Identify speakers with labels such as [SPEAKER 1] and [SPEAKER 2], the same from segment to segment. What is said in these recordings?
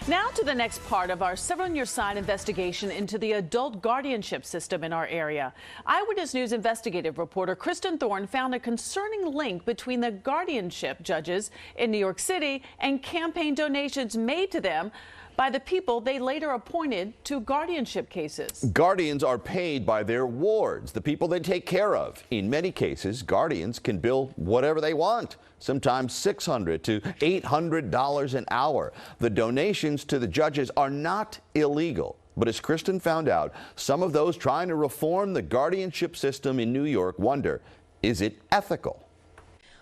[SPEAKER 1] Now to the next part of our Several on Your Side investigation into the adult guardianship system in our area. Eyewitness News investigative reporter Kristen Thorne found a concerning link between the guardianship judges in New York City and campaign donations made to them by the people they later appointed to guardianship cases.
[SPEAKER 2] Guardians are paid by their wards, the people they take care of. In many cases, guardians can bill whatever they want, sometimes $600 to $800 an hour. The donations to the judges are not illegal. But as Kristen found out, some of those trying to reform the guardianship system in New York wonder, is it ethical?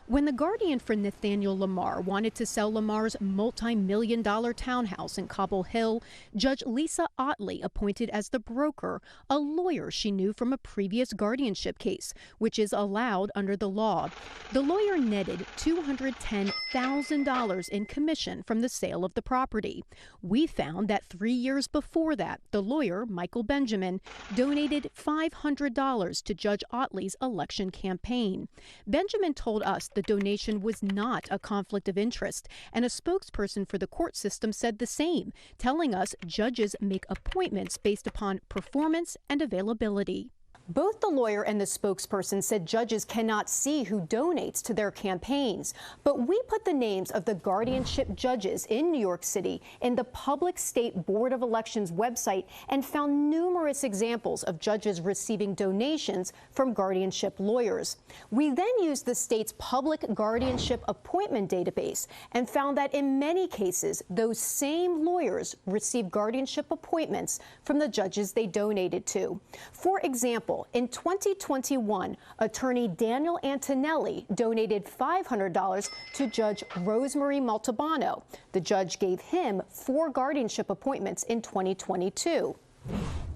[SPEAKER 3] When the guardian for Nathaniel Lamar wanted to sell Lamar's multi-million-dollar townhouse in Cobble Hill, Judge Lisa Otley appointed as the broker a lawyer she knew from a previous guardianship case, which is allowed under the law. The lawyer netted $210,000 in commission from the sale of the property. We found that 3 years before that, the lawyer, Michael Benjamin, donated $500 to Judge Otley's election campaign. Benjamin told us the donation was not a conflict of interest, and a spokesperson for the court system said the same, telling us judges make appointments based upon performance and availability. Both the lawyer and the spokesperson said judges cannot see who donates to their campaigns. But we put the names of the guardianship judges in New York City in the Public State Board of Elections website and found numerous examples of judges receiving donations from guardianship lawyers. We then used the state's public guardianship appointment database and found that in many cases, those same lawyers received guardianship appointments from the judges they donated to. For example, in 2021, attorney Daniel Antonelli donated $500 to Judge Rosemary Montalbano. The judge gave him 4 guardianship appointments in 2022.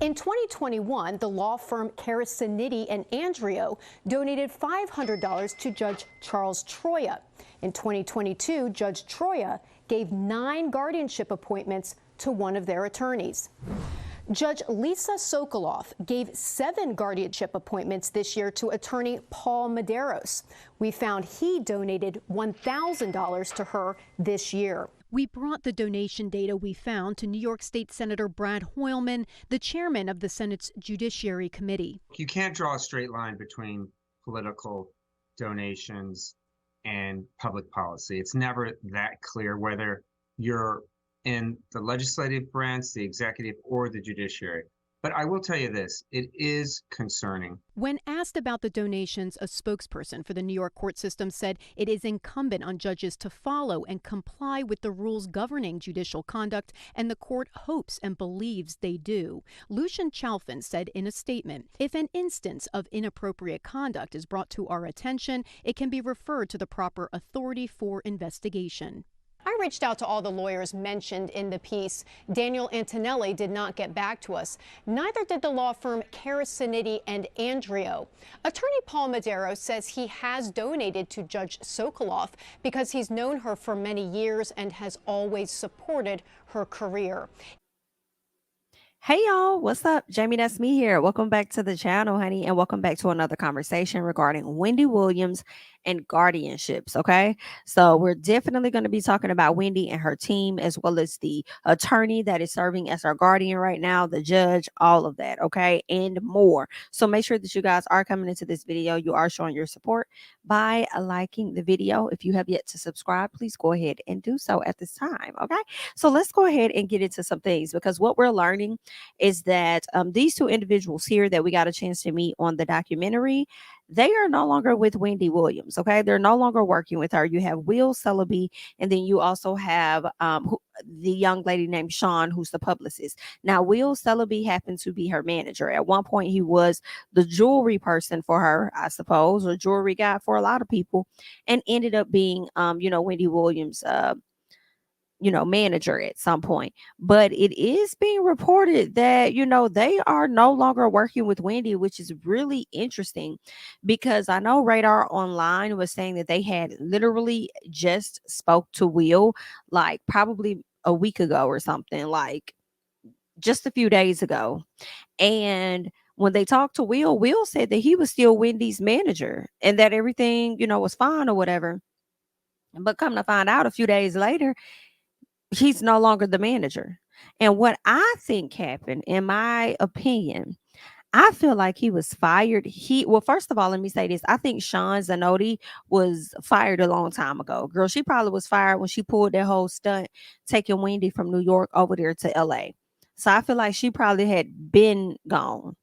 [SPEAKER 3] In 2021, the law firm Carasiniti and Andrio donated $500 to Judge Charles Troya. In 2022, Judge Troya gave 9 guardianship appointments to one of their attorneys. Judge Lisa Sokoloff gave 7 guardianship appointments this year to attorney Paul Medeiros. We found he donated $1,000 to her this year. We brought the donation data we found to New York State Senator Brad Hoylman, the chairman of the Senate's Judiciary Committee.
[SPEAKER 4] You can't draw a straight line between political donations and public policy. It's never that clear whether you're in the legislative branch, the executive, or the judiciary. But I will tell you this, it is concerning.
[SPEAKER 3] When asked about the donations, a spokesperson for the New York court system said it is incumbent on judges to follow and comply with the rules governing judicial conduct, and the court hopes and believes they do. Lucian Chalfin said in a statement, if an instance of inappropriate conduct is brought to our attention, it can be referred to the proper authority for investigation. I reached out to all the lawyers mentioned in the piece. Daniel Antonelli did not get back to us. Neither did the law firm Carasiniti and Andrio. Attorney Paul Medeiros says he has donated to Judge Sokoloff because he's known her for many years and has always supported her career.
[SPEAKER 5] Hey y'all, what's up? JamiThatsMe here. Welcome back to the channel, honey, and welcome back to another conversation regarding Wendy Williams and guardianships. Okay, so we're definitely going to be talking about Wendy and her team, as well as the attorney that is serving as our guardian right now, the judge, all of that, okay, and more. So make sure that you guys are coming into this video. You are showing your support by liking the video. If you have yet to subscribe, please go ahead and do so at this time. Okay, so let's go ahead and get into some things, because what we're learning is that these 2 individuals here that we got a chance to meet on the documentary, they are no longer with Wendy Williams. Okay, they're no longer working with her. You have Will Celebi, and then you also have the young lady named Sean, who's the publicist. Now, Will Celebi happened to be her manager. At one point, he was the jewelry person for her, I suppose, or jewelry guy for a lot of people, and ended up being, Wendy Williams' manager at some point. But it is being reported that, they are no longer working with Wendy, which is really interesting, because I know Radar Online was saying that they had literally just spoke to Will like probably a week ago or something, like just a few days ago. And when they talked to Will said that he was still Wendy's manager and that everything, was fine or whatever. But come to find out, a few days later, he's no longer the manager. And what I think happened, in my opinion, I feel like he was fired. Well, first of all, let me say this. I think Sean Zanotti was fired a long time ago. Girl, she probably was fired when she pulled that whole stunt taking Wendy from New York over there to LA. So I feel like she probably had been gone.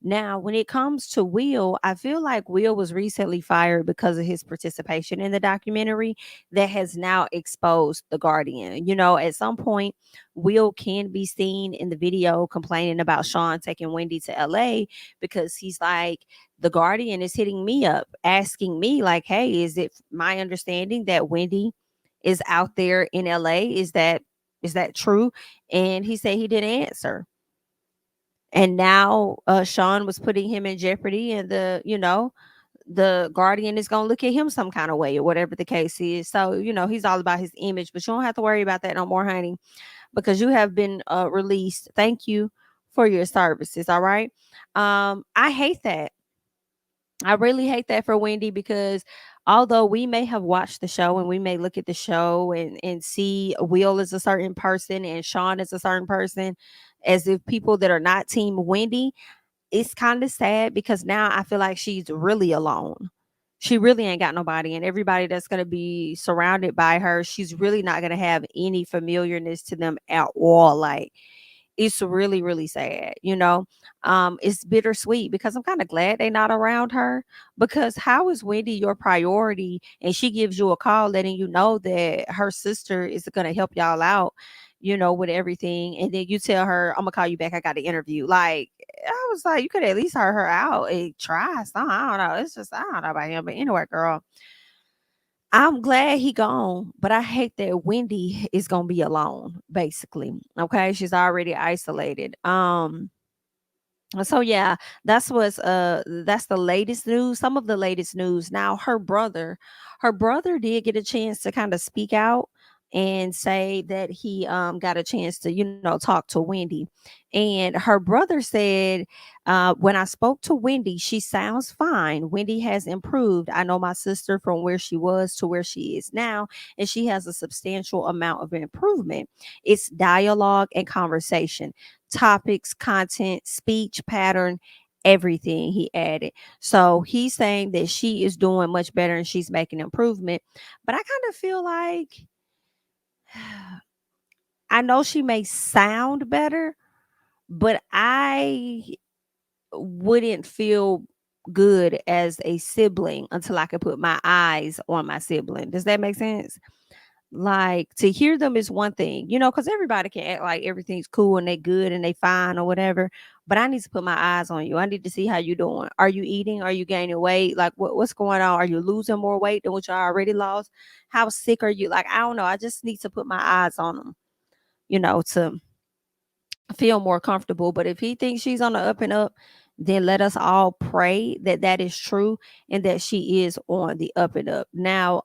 [SPEAKER 5] Now, when it comes to Will, I feel like Will was recently fired because of his participation in the documentary that has now exposed the Guardian. You know, at some point, Will can be seen in the video complaining about Sean taking Wendy to LA because he's like, the Guardian is hitting me up, asking me, like, hey, is it my understanding that Wendy is out there in LA? Is that true? And he said he didn't answer. And now Sean was putting him in jeopardy, and the Guardian is going to look at him some kind of way, or whatever the case is. So he's all about his image, but you don't have to worry about that no more, honey, because you have been released. Thank you for your services. All right. I hate that. I really hate that for Wendy, because although we may have watched the show and we may look at the show and see Will as a certain person and Sean as a certain person, as if people that are not team Wendy, it's kind of sad because now I feel like she's really alone. She really ain't got nobody, and everybody that's going to be surrounded by her, she's really not going to have any familiarness to them at all. Like, it's really, really sad. It's bittersweet because I'm kind of glad they're not around her, because how is Wendy your priority and she gives you a call letting you know that her sister is going to help y'all out, with everything, and then you tell her, I'm gonna call you back, I got an interview. Like, I was like, you could at least heard her out and try something. I don't know, it's just, I don't know about him, but anyway, girl, I'm glad he gone, but I hate that Wendy is gonna be alone, basically. Okay, she's already isolated. So yeah, that's the latest news. Some of the latest news. Now, her brother did get a chance to kind of speak out and say that he got a chance to talk to Wendy, and her brother said, when I spoke to Wendy, she sounds fine. Wendy has improved. I know my sister from where she was to where she is now, and she has a substantial amount of improvement. It's dialogue and conversation, topics, content, speech pattern, everything, he added. So he's saying that she is doing much better and she's making improvement. But I kind of feel like, I know she may sound better, but I wouldn't feel good as a sibling until I could put my eyes on my sibling. Does that make sense? Like, to hear them is one thing, because everybody can act like everything's cool and they good and they fine or whatever. But I need to put my eyes on you. I need to see how you doing. Are you eating? Are you gaining weight? Like, what's going on? Are you losing more weight than what you already lost? How sick are you? Like, I don't know. I just need to put my eyes on them, to feel more comfortable. But if he thinks she's on the up and up, then let us all pray that that is true and that she is on the up and up. Now,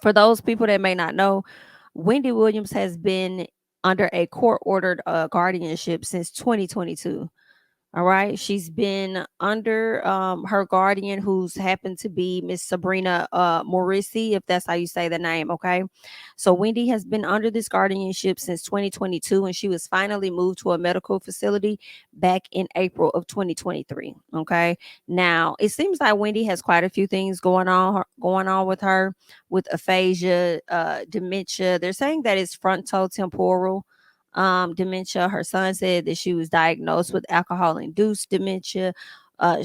[SPEAKER 5] for those people that may not know, Wendy Williams has been under a court ordered guardianship since 2022. All right. She's been under her guardian, who's happened to be Miss Sabrina Morrissey, if that's how you say the name. Okay. So Wendy has been under this guardianship since 2022, and she was finally moved to a medical facility back in April of 2023. Okay. Now it seems like Wendy has quite a few things going on with her, with aphasia, dementia. They're saying that it's frontotemporal dementia. Her son said that she was diagnosed with alcohol-induced dementia. I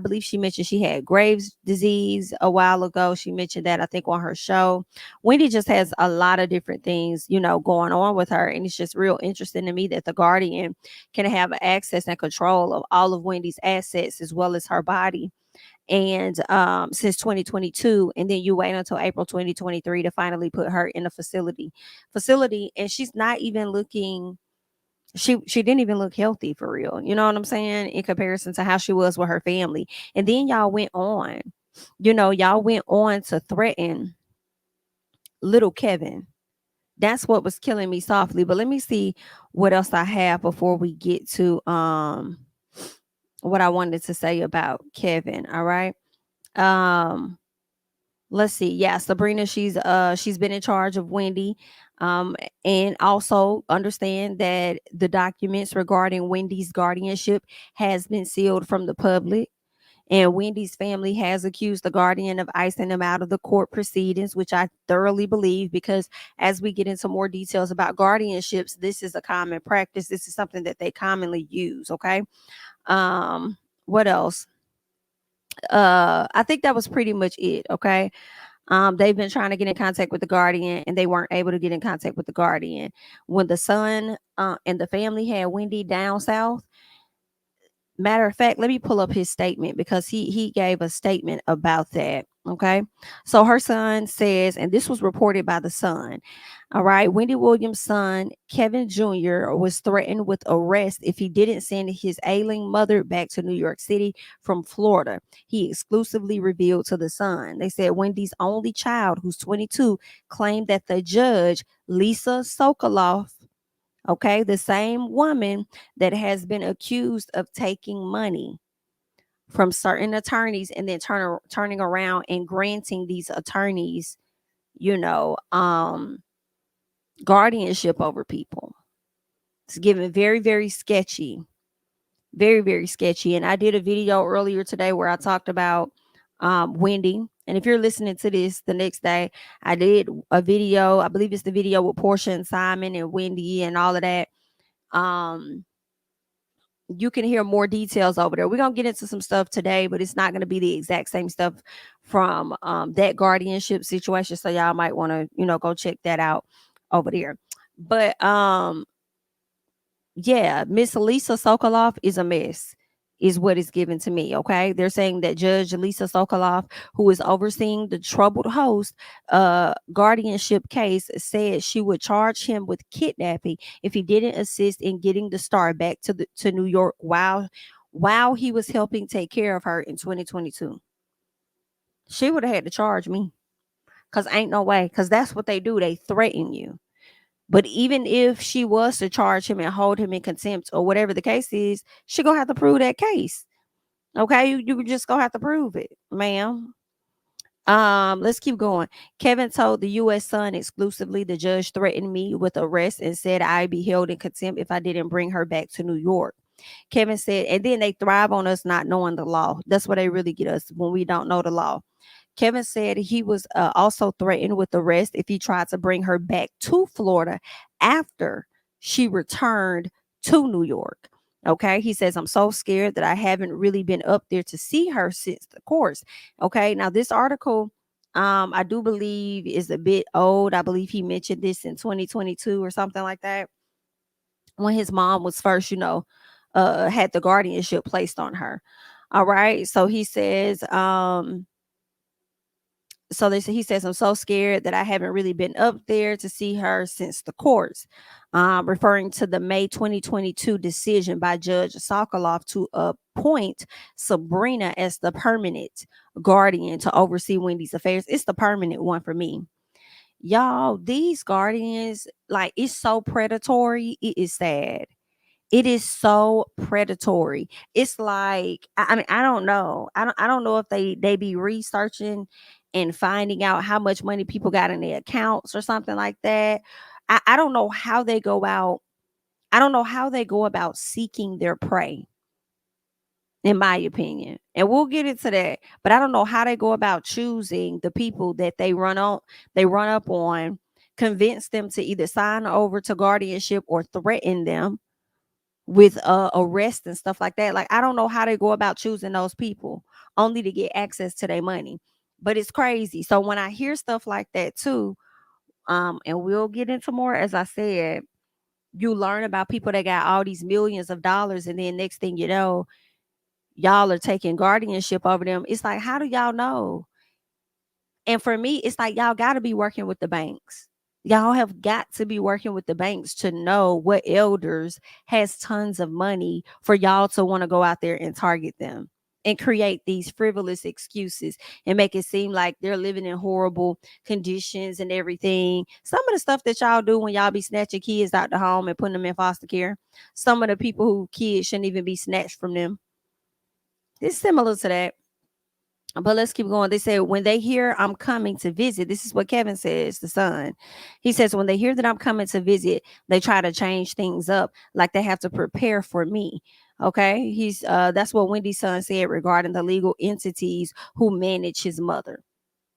[SPEAKER 5] believe she mentioned she had Graves' disease a while ago. She mentioned that, I think, on her show. Wendy just has a lot of different things, going on with her. And it's just real interesting to me that the Guardian can have access and control of all of Wendy's assets as well as her body, and since 2022, and then you wait until April 2023 to finally put her in a facility, and she's not even looking, she didn't even look healthy, for real. You know what I'm saying? In comparison to how she was with her family. And then y'all went on to threaten little Kevin. That's what was killing me softly. But let me see what else I have before we get to what I wanted to say about Kevin. All right. let's see. Yeah, Sabrina, she's been in charge of Wendy. And also understand that the documents regarding Wendy's guardianship has been sealed from the public. And Wendy's family has accused the guardian of icing them out of the court proceedings, which I thoroughly believe, because as we get into more details about guardianships, this is a common practice. This is something that they commonly use. Okay. What else? I think that was pretty much it. Okay. They've been trying to get in contact with the guardian and they weren't able to get in contact with the guardian. When the son and the family had Wendy down south, matter of fact, let me pull up his statement because he gave a statement about that. Okay. So her son says, and this was reported by the son. All right. Wendy Williams' son, Kevin Jr., was threatened with arrest if he didn't send his ailing mother back to New York City from Florida. He exclusively revealed to the son. They said Wendy's only child, who's 22, claimed that the judge, Lisa Sokoloff, okay, the same woman that has been accused of taking money from certain attorneys and then turning around and granting these attorneys, you know, guardianship over people. It's given very, very sketchy. Very, very sketchy. And I did a video earlier today where I talked about Wendy. And if you're listening to this the next day, I did a video. I believe it's the video with Portia and Simon and Wendy and all of that. You can hear more details over there. We're going to get into some stuff today, but it's not going to be the exact same stuff from that guardianship situation. So y'all might want to, you know, go check that out over there. But yeah, Miss Lisa Sokoloff is a mess, is what is given to me. Okay. They're saying that Judge Lisa Sokoloff, who is overseeing the troubled host guardianship case, said she would charge him with kidnapping if he didn't assist in getting the star back to New York while he was helping take care of her in 2022. She would have had to charge me, because ain't no way, because that's what they do. They threaten you. But even if she was to charge him and hold him in contempt or whatever the case is, she gonna have to prove that case. Okay, you just gonna have to prove it, ma'am. Let's keep going. Kevin told the U.S. Sun exclusively the judge threatened me with arrest and said I'd be held in contempt if I didn't bring her back to New York. Kevin said, and then they thrive on us not knowing the law. That's what they really get us, when we don't know the law. Kevin said he was also threatened with arrest if he tried to bring her back to Florida after she returned to New York. Okay. He says, I'm so scared that I haven't really been up there to see her since the course. Okay. Now, this article, I do believe is a bit old. I believe he mentioned this in 2022 or something like that, when his mom was first, you know, had the guardianship placed on her. All right. So he says, he says, I'm so scared that I haven't really been up there to see her since the courts, referring to the May 2022 decision by Judge Sokoloff to appoint Sabrina as the permanent guardian to oversee Wendy's affairs. It's the permanent one for me. Y'all, these guardians, like, it's so predatory. It is sad. It is so predatory. It's like, I mean, I don't know. I don't know if they be researching and finding out how much money people got in their accounts or something like that. I don't know how they go out. I don't know how they go about seeking their prey, in my opinion. And we'll get into that. But I don't know how they go about choosing the people that they run up on, convince them to either sign over to guardianship or threaten them with arrest and stuff like that. Like, I don't know how they go about choosing those people only to get access to their money. But it's crazy. So when I hear stuff like that too, and we'll get into more, as I said, you learn about people that got all these millions of dollars, and then next thing you know, y'all are taking guardianship over them. It's like, how do y'all know? And for me, it's like, y'all got to be working with the banks. Y'all have got to be working with the banks to know what elders has tons of money for y'all to want to go out there and target them and create these frivolous excuses and make it seem like they're living in horrible conditions and everything. Some of the stuff that y'all do when y'all be snatching kids out the home and putting them in foster care, some of the people who kids shouldn't even be snatched from them. It's similar to that. But let's keep going. They said, when they hear I'm coming to visit, this is what Kevin says, the son. He says, when they hear that I'm coming to visit, they try to change things up, like they have to prepare for me. Okay. That's what Wendy's son said regarding the legal entities who manage his mother.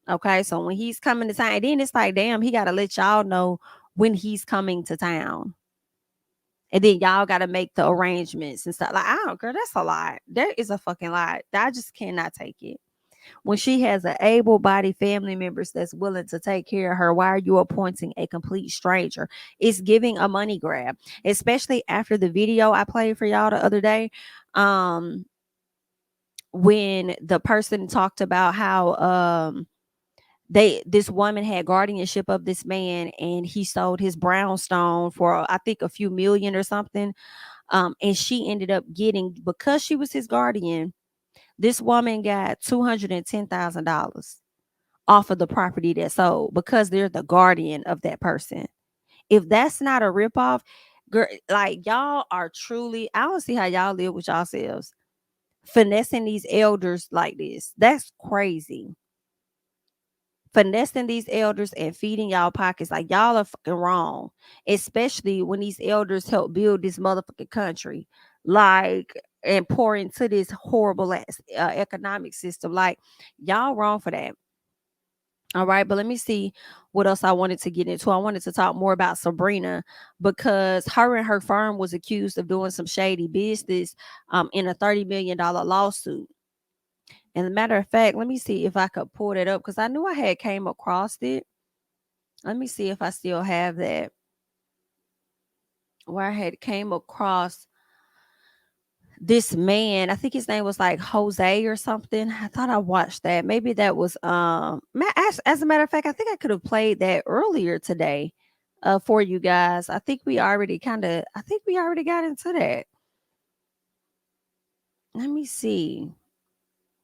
[SPEAKER 5] Okay. So when he's coming to town, then it's like, damn, he got to let y'all know when he's coming to town. And then y'all got to make the arrangements and stuff. Like, I don't, girl, that's a lot. That is a fucking lot. I just cannot take it. When she has an able-bodied family members that's willing to take care of her, why are you appointing a complete stranger? It's giving a money grab, especially after the video I played for y'all the other day. When the person talked about how this woman had guardianship of this man, and he sold his brownstone for I think a few million or something. And she ended up getting, because she was his guardian, this woman got $210,000 off of the property that sold because they're the guardian of that person. If that's not a ripoff, girl, like y'all are truly, I don't see how y'all live with yourselves finessing these elders like this. That's crazy. Finessing these elders and feeding y'all pockets, like y'all are fucking wrong, especially when these elders help build this motherfucking country, like, and pour into this horrible ass economic system. Like, y'all wrong for that. All right, but let me see what else I wanted to get into. I wanted to talk more about Sabrina, because her and her firm was accused of doing some shady business in a $30 million lawsuit. And as a matter of fact, let me see if I could pull that up, because I knew I had came across it. Let me see if I still have that, where I had came across this man. I think his name was like Jose or something. I thought I watched that. Maybe that was as a matter of fact, I think I could have played that earlier today for you guys. I think we already got into that. Let me see.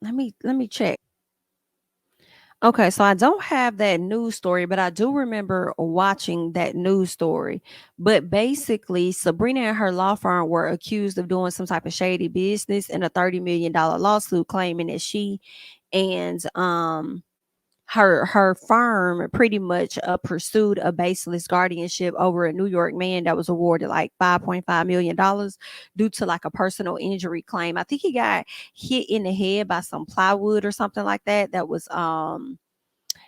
[SPEAKER 5] Let me check. Okay, so I don't have that news story, but I do remember watching that news story. But basically, Sabrina and her law firm were accused of doing some type of shady business in a $30 million lawsuit, claiming that she and her firm pretty much pursued a baseless guardianship over a New York man that was awarded like $5.5 million due to like a personal injury claim. I think he got hit in the head by some plywood or something like that. That was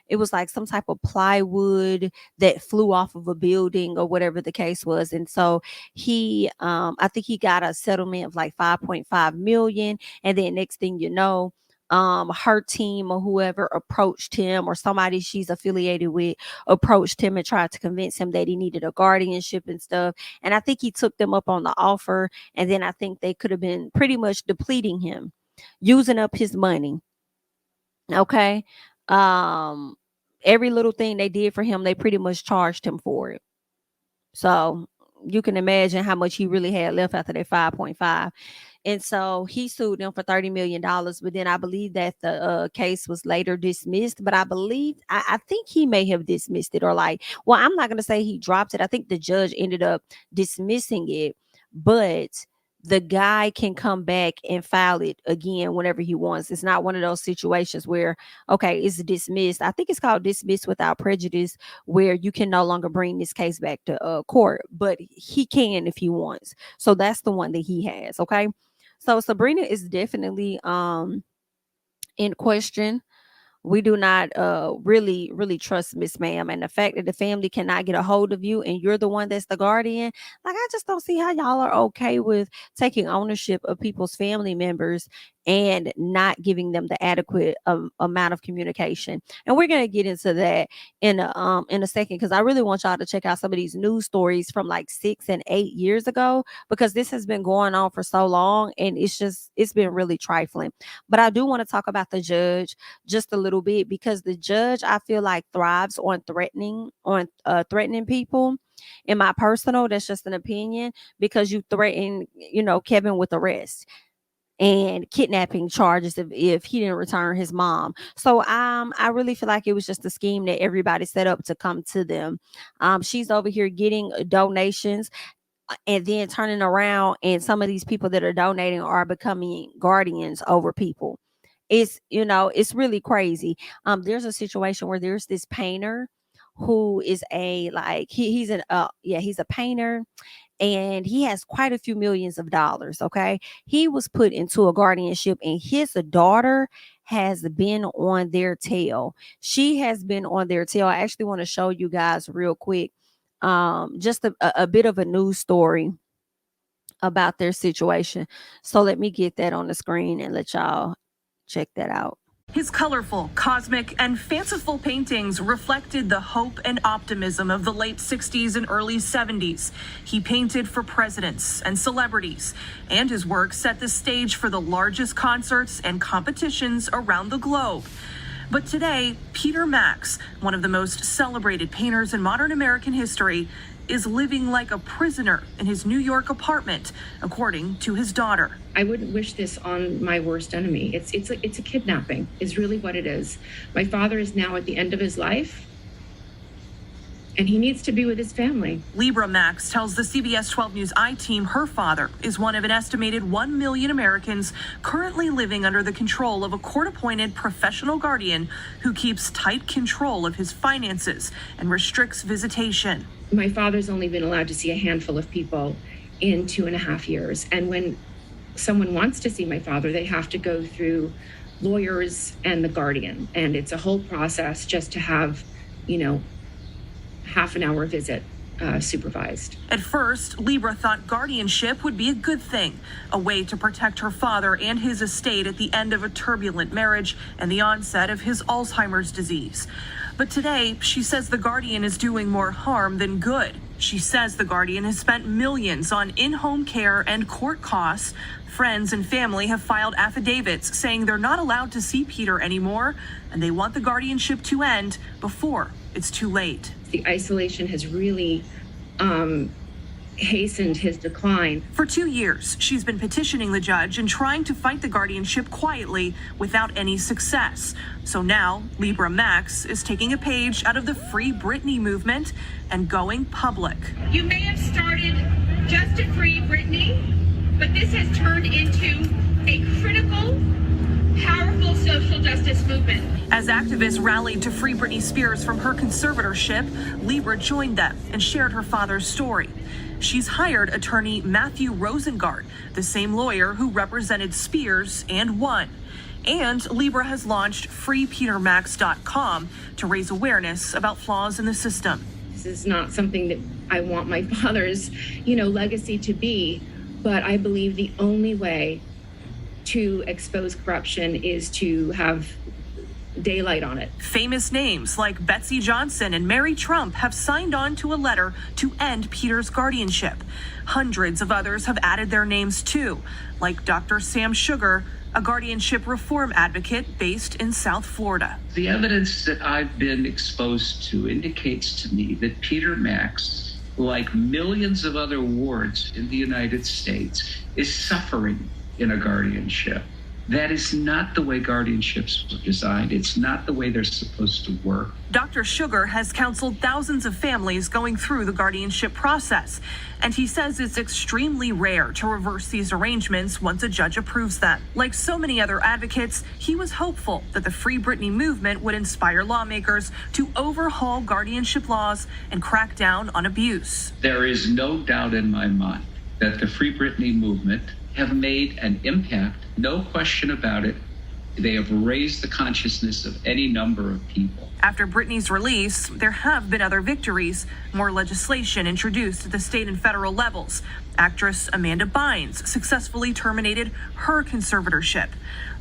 [SPEAKER 5] it was like some type of plywood that flew off of a building or whatever the case was. And so he I think he got a settlement of like 5.5 million. And then next thing you know, her team or whoever approached him, or somebody she's affiliated with approached him and tried to convince him that he needed a guardianship and stuff. And I think he took them up on the offer. And then I think they could have been pretty much depleting him, using up his money. Okay. Um, every little thing they did for him, they pretty much charged him for it. So you can imagine how much he really had left after that 5.5. And so he sued them for $30 million. But then I believe that the case was later dismissed. But I think he may have dismissed it, or like, well, I'm not going to say he dropped it. I think the judge ended up dismissing it. But the guy can come back and file it again whenever he wants. It's not one of those situations where, okay, it's dismissed. I think it's called dismissed without prejudice, where you can no longer bring this case back to court, but he can if he wants. So that's the one that he has. Okay. So Sabrina is definitely in question. We do not really trust Miss Ma'am, and the fact that the family cannot get a hold of you and you're the one that's the guardian, like, I just don't see how y'all are okay with taking ownership of people's family members and not giving them the adequate amount of communication. And we're gonna get into that in a second, because I really want y'all to check out some of these news stories from like 6 and 8 years ago, because this has been going on for so long and it's been really trifling. But I do want to talk about the judge just a little bit, because the judge, I feel like, thrives on threatening people. In my personal, that's just an opinion, because you threaten, Kevin with arrest and kidnapping charges if he didn't return his mom. So I really feel like it was just a scheme that everybody set up to come to them. She's over here getting donations and then turning around, and some of these people that are donating are becoming guardians over people. It's, it's really crazy. There's a situation where there's this painter who is he's a painter, and he has quite a few millions of dollars. Okay. He was put into a guardianship, and his daughter has been on their tail. She has been on their tail. I actually want to show you guys real quick just a bit of a news story about their situation. So let me get that on the screen and let y'all check that out.
[SPEAKER 6] His colorful, cosmic, and fanciful paintings reflected the hope and optimism of the late 60s and early 70s. He painted for presidents and celebrities, and his work set the stage for the largest concerts and competitions around the globe. But today, Peter Max, one of the most celebrated painters in modern American history, is living like a prisoner in his New York apartment, according to his daughter.
[SPEAKER 7] I wouldn't wish this on my worst enemy. It's a kidnapping, is really what it is. My father is now at the end of his life, and he needs to be with his family.
[SPEAKER 6] Libra Max tells the CBS 12 News I-Team her father is one of an estimated 1 million Americans currently living under the control of a court-appointed professional guardian who keeps tight control of his finances and restricts visitation.
[SPEAKER 7] My father's only been allowed to see a handful of people in 2.5 years. And when someone wants to see my father, they have to go through lawyers and the guardian. And it's a whole process just to have, half an hour visit supervised.
[SPEAKER 6] At first, Libra thought guardianship would be a good thing, a way to protect her father and his estate at the end of a turbulent marriage and the onset of his Alzheimer's disease. But today, she says the guardian is doing more harm than good. She says the guardian has spent millions on in-home care and court costs. Friends and family have filed affidavits saying they're not allowed to see Peter anymore, and they want the guardianship to end before it's too late.
[SPEAKER 7] The isolation has really hastened his decline.
[SPEAKER 6] For 2 years, she's been petitioning the judge and trying to fight the guardianship quietly without any success. So now, Libra Max is taking a page out of the Free Britney movement and going public.
[SPEAKER 8] You may have started just to free Britney, but this has turned into a critical, powerful social justice movement.
[SPEAKER 6] As activists rallied to free Britney Spears from her conservatorship, Libra joined them and shared her father's story. She's hired attorney Matthew Rosengart, the same lawyer who represented Spears and won. And Libra has launched freepetermax.com to raise awareness about flaws in the system.
[SPEAKER 7] This is not something that I want my father's, legacy to be, but I believe the only way to expose corruption is to have daylight on it.
[SPEAKER 6] Famous names like Betsy Johnson and Mary Trump have signed on to a letter to end Peter's guardianship. Hundreds of others have added their names too, like Dr. Sam Sugar, a guardianship reform advocate based in South Florida.
[SPEAKER 9] The evidence that I've been exposed to indicates to me that Peter Max, like millions of other wards in the United States, is suffering in a guardianship. That is not the way guardianships were designed. It's not the way they're supposed to work.
[SPEAKER 6] Dr. Sugar has counseled thousands of families going through the guardianship process, and he says it's extremely rare to reverse these arrangements once a judge approves them. Like so many other advocates, he was hopeful that the Free Britney movement would inspire lawmakers to overhaul guardianship laws and crack down on abuse.
[SPEAKER 9] There is no doubt in my mind that the Free Britney movement have made an impact, no question about it. They have raised the consciousness of any number of people.
[SPEAKER 6] After Britney's release, there have been other victories, more legislation introduced at the state and federal levels. Actress Amanda Bynes successfully terminated her conservatorship.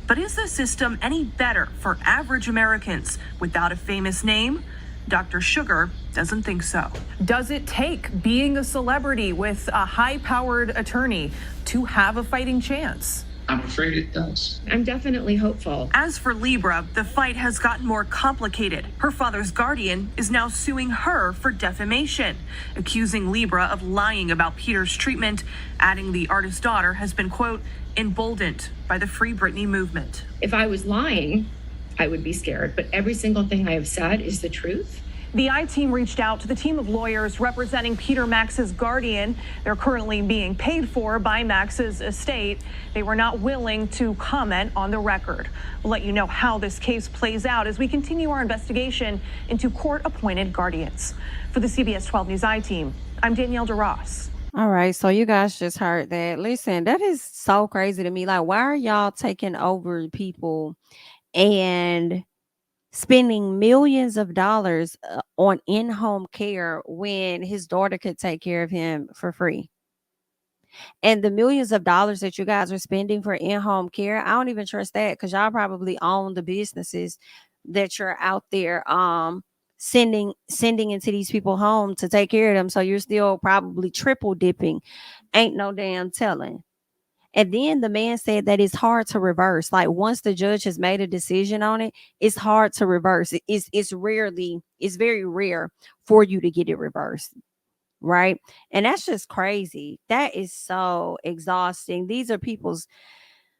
[SPEAKER 6] But is the system any better for average Americans without a famous name? Dr. Sugar doesn't think so. Does it take being a celebrity with a high-powered attorney to have a fighting chance?
[SPEAKER 9] I'm afraid it does.
[SPEAKER 7] I'm definitely hopeful.
[SPEAKER 6] As for Libra, the fight has gotten more complicated. Her father's guardian is now suing her for defamation, accusing Libra of lying about Peter's treatment, adding the artist's daughter has been, quote, emboldened by the Free Britney movement.
[SPEAKER 7] If I was lying, I would be scared, but every single thing I have said is the truth.
[SPEAKER 6] The I-Team reached out to the team of lawyers representing Peter Max's guardian. They're currently being paid for by Max's estate. They were not willing to comment on the record. We'll let you know how this case plays out as we continue our investigation into court-appointed guardians. For the CBS 12 News I-Team, I'm Danielle DeRoss.
[SPEAKER 5] All right, so you guys just heard that. Listen, that is so crazy to me. Like, why are y'all taking over people and spending millions of dollars on in-home care when his daughter could take care of him for free? And the millions of dollars that you guys are spending for in-home care, I don't even trust that, because y'all probably own the businesses that you're out there sending into these people home to take care of them. So you're still probably triple dipping. Ain't no damn telling. And then the man said that it's hard to reverse. Like, once the judge has made a decision on it, it's hard to reverse. It's very rare for you to get it reversed. Right. And that's just crazy. That is so exhausting. These are people's,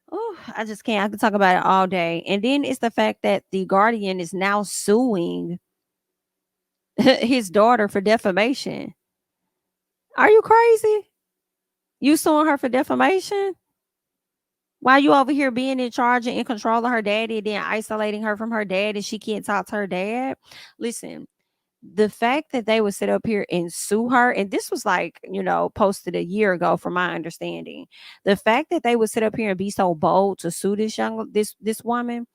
[SPEAKER 5] oh, I just can't. I can talk about it all day. And then it's the fact that the guardian is now suing his daughter for defamation. Are you crazy? You suing her for defamation? While you over here being in charge and in control of her daddy, and then isolating her from her dad, and she can't talk to her dad. Listen, the fact that they would sit up here and sue her, and this was like, posted a year ago from my understanding. The fact that they would sit up here and be so bold to sue this woman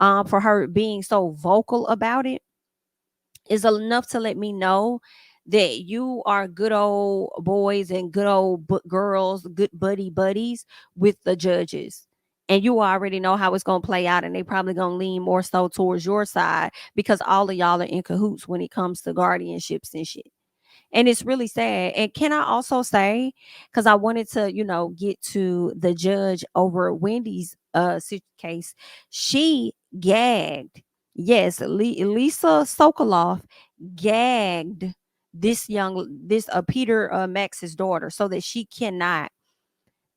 [SPEAKER 5] for her being so vocal about it is enough to let me know that you are good old boys and good old girls, good buddies with the judges. And you already know how it's going to play out, and they probably going to lean more so towards your side because all of y'all are in cahoots when it comes to guardianships and shit. And it's really sad. And can I also say, because I wanted to, get to the judge over Wendy's case, she gagged. Yes, Lisa Sokoloff gagged this Peter Max's daughter so that she cannot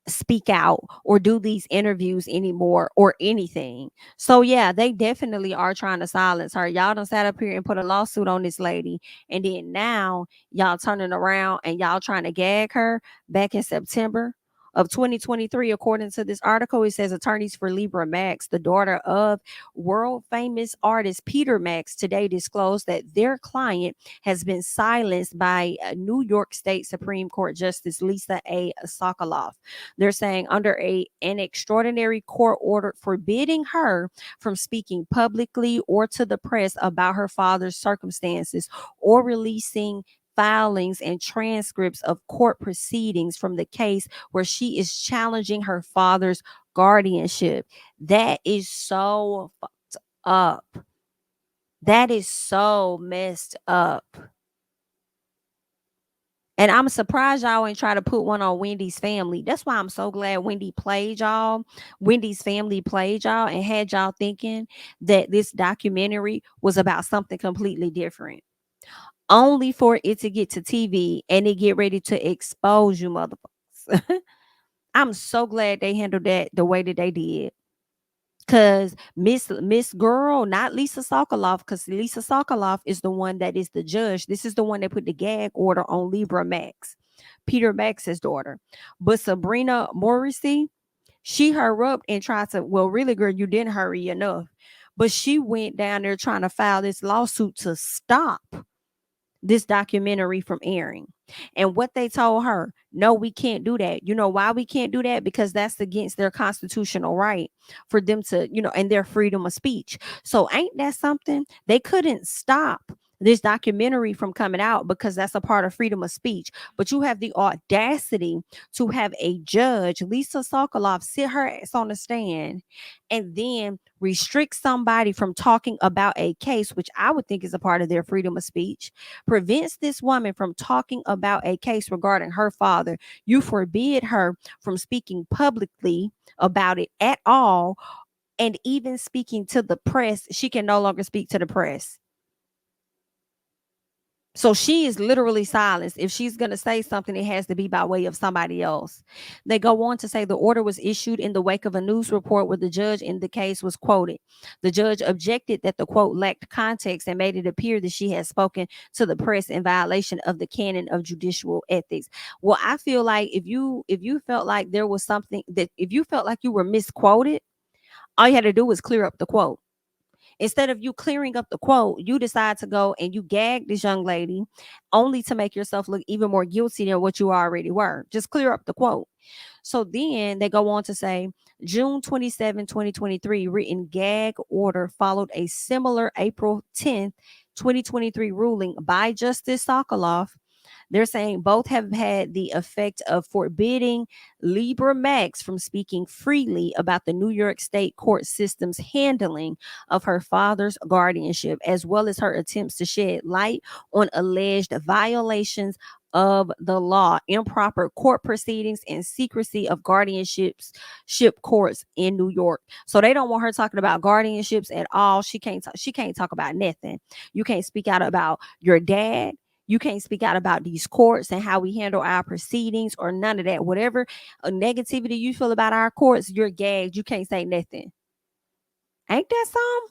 [SPEAKER 5] speak out or do these interviews anymore or anything. So yeah, they definitely are trying to silence her. Y'all done sat up here and put a lawsuit on this lady, and then now y'all turning around and y'all trying to gag her. Back in September of 2023, according to this article, it says attorneys for Libra Max, the daughter of world famous artist Peter Max, today disclosed that their client has been silenced by New York State Supreme Court Justice Lisa A. Sokoloff. They're saying under an extraordinary court order forbidding her from speaking publicly or to the press about her father's circumstances or releasing filings and transcripts of court proceedings from the case where she is challenging her father's guardianship. That is so fucked up. That is so messed up. And I'm surprised y'all ain't try to put one on Wendy's family. That's why I'm so glad Wendy played y'all. Wendy's family played y'all and had y'all thinking that this documentary was about something completely different, only for it to get to TV and it get ready to expose you motherfuckers. I'm so glad they handled that the way that they did. Because Miss Girl, not Lisa Sokoloff, because Lisa Sokoloff is the one that is the judge. This is the one that put the gag order on Libra Max, Peter Max's daughter. But Sabrina Morrissey, she hurried up and tried to, well, really, girl, you didn't hurry enough. But she went down there trying to file this lawsuit to stop this documentary from airing. And what they told her, no, we can't do that. You know why we can't do that? Because that's against their constitutional right for them to, and their freedom of speech. So ain't that something? They couldn't stop this documentary from coming out because that's a part of freedom of speech. But you have the audacity to have a judge, Lisa Sokoloff, sit her ass on the stand and then restrict somebody from talking about a case, which I would think is a part of their freedom of speech, prevents this woman from talking about a case regarding her father. You forbid her from speaking publicly about it at all. And even speaking to the press, she can no longer speak to the press. So she is literally silenced. If she's going to say something, it has to be by way of somebody else. They go on to say the order was issued in the wake of a news report where the judge in the case was quoted. The judge objected that the quote lacked context and made it appear that she had spoken to the press in violation of the canon of judicial ethics. Well, I feel like if you felt like there was something that, if you felt like you were misquoted, all you had to do was clear up the quote. Instead of you clearing up the quote, you decide to go and you gag this young lady only to make yourself look even more guilty than what you already were. Just clear up the quote. So then they go on to say, June 27, 2023, written gag order followed a similar April 10th, 2023 ruling by Justice Sokoloff. They're saying both have had the effect of forbidding Libra Max from speaking freely about the New York State court system's handling of her father's guardianship, as well as her attempts to shed light on alleged violations of the law, improper court proceedings, and secrecy of guardianships courts in New York. So they don't want her talking about guardianships at all. She can't talk about nothing. You can't speak out about your dad. You can't speak out about these courts and how we handle our proceedings or none of that. Whatever negativity you feel about our courts, you're gagged. You can't say nothing. Ain't that some?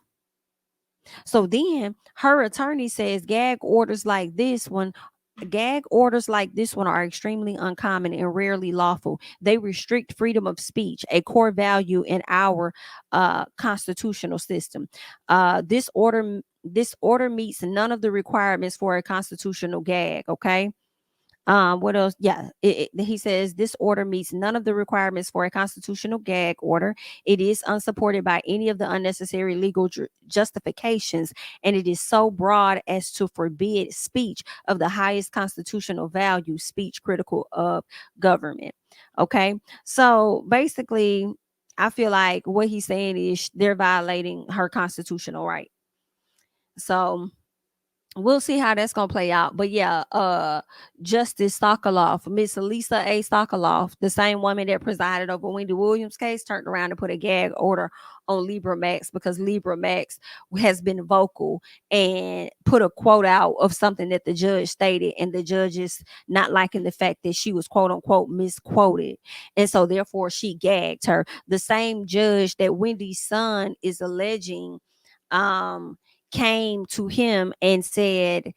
[SPEAKER 5] So then her attorney says gag orders like this one are extremely uncommon and rarely lawful. They restrict freedom of speech, a core value in our constitutional system. This order meets none of the requirements for a constitutional gag. Okay. What else? Yeah, he says this order meets none of the requirements for a constitutional gag order. It is unsupported by any of the unnecessary legal justifications, and it is so broad as to forbid speech of the highest constitutional value, speech critical of government. Okay, so basically, I feel like what he's saying is they're violating her constitutional right. So we'll see how that's gonna play out. But yeah, Justice Sokoloff, Miss Lisa A. Sokoloff, the same woman that presided over Wendy Williams' case, turned around and put a gag order on Libra Max because Libra Max has been vocal and put a quote out of something that the judge stated, and the judge is not liking the fact that she was quote unquote misquoted, and so therefore she gagged her. The same judge that Wendy's son is alleging came to him and said,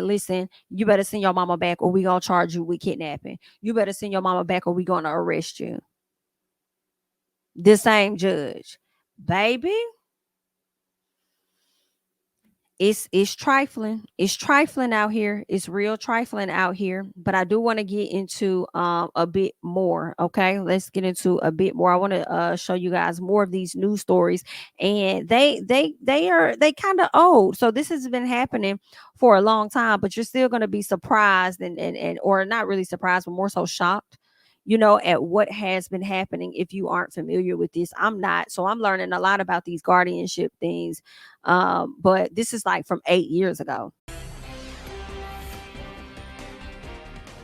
[SPEAKER 5] listen, you better send your mama back or we gonna charge you with kidnapping. You better send your mama back or we gonna arrest you. The same judge, baby. It's trifling. It's trifling out here. It's real trifling out here. But I do want to get into a bit more. Okay, let's get into a bit more. I want to show you guys more of these news stories, and they kind of old. So this has been happening for a long time, but you're still going to be surprised and or not really surprised, but more so shocked, at what has been happening if you aren't familiar with this. I'm not, so I'm learning a lot about these guardianship things, but this is like from 8 years ago.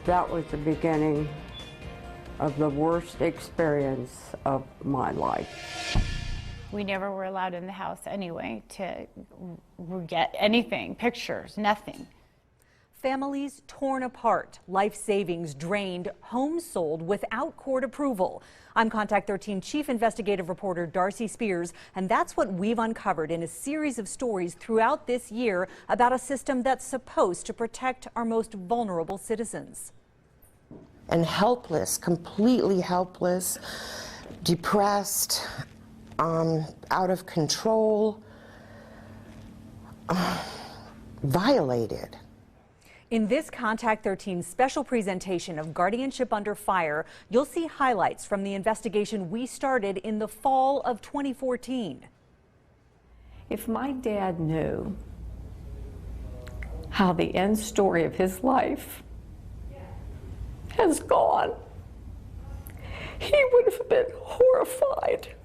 [SPEAKER 10] That was the beginning of the worst experience of my life.
[SPEAKER 11] We never were allowed in the house anyway to get anything, pictures, nothing.
[SPEAKER 12] Families torn apart, life savings drained, homes sold without court approval. I'm Contact 13 Chief Investigative Reporter Darcy Spears, and that's what we've uncovered in a series of stories throughout this year about a system that's supposed to protect our most vulnerable citizens.
[SPEAKER 13] And helpless, completely helpless, depressed, out of control, violated.
[SPEAKER 12] In this Contact 13 special presentation of Guardianship Under Fire, you'll see highlights from the investigation we started in the fall of 2014.
[SPEAKER 14] If my dad knew how the end story of his life has gone, he would have been horrified.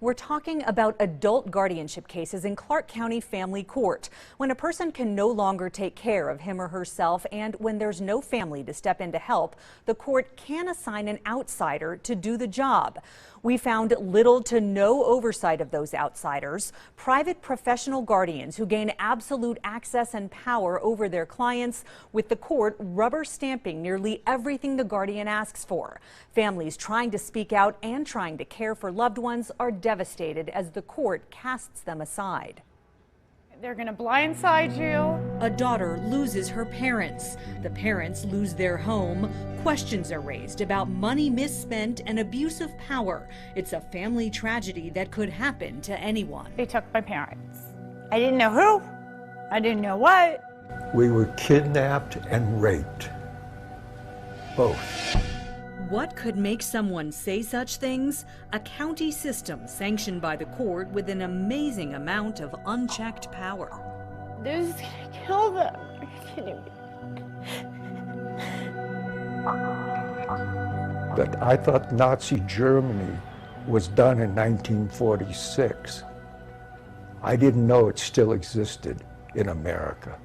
[SPEAKER 12] We're talking about adult guardianship cases in Clark County Family Court, when a person can no longer take care of him or herself, and when there's no family to step in to help, the court can assign an outsider to do the job. We found little to no oversight of those outsiders, private professional guardians who gain absolute access and power over their clients, with the court rubber stamping nearly everything the guardian asks for. Families trying to speak out and trying to care for loved ones are devastated as the court casts them aside.
[SPEAKER 11] They're going to blindside you.
[SPEAKER 12] A daughter loses her parents. The parents lose their home. Questions are raised about money misspent and abuse of power. It's a family tragedy that could happen to anyone.
[SPEAKER 11] They took my parents. I didn't know who. I didn't know what.
[SPEAKER 15] We were kidnapped and raped. Both.
[SPEAKER 12] What could make someone say such things? A county system sanctioned by the court with an amazing amount of unchecked power.
[SPEAKER 11] They're just gonna kill them. Are you kidding me?
[SPEAKER 15] But I thought Nazi Germany was done in 1946. I didn't know it still existed in America.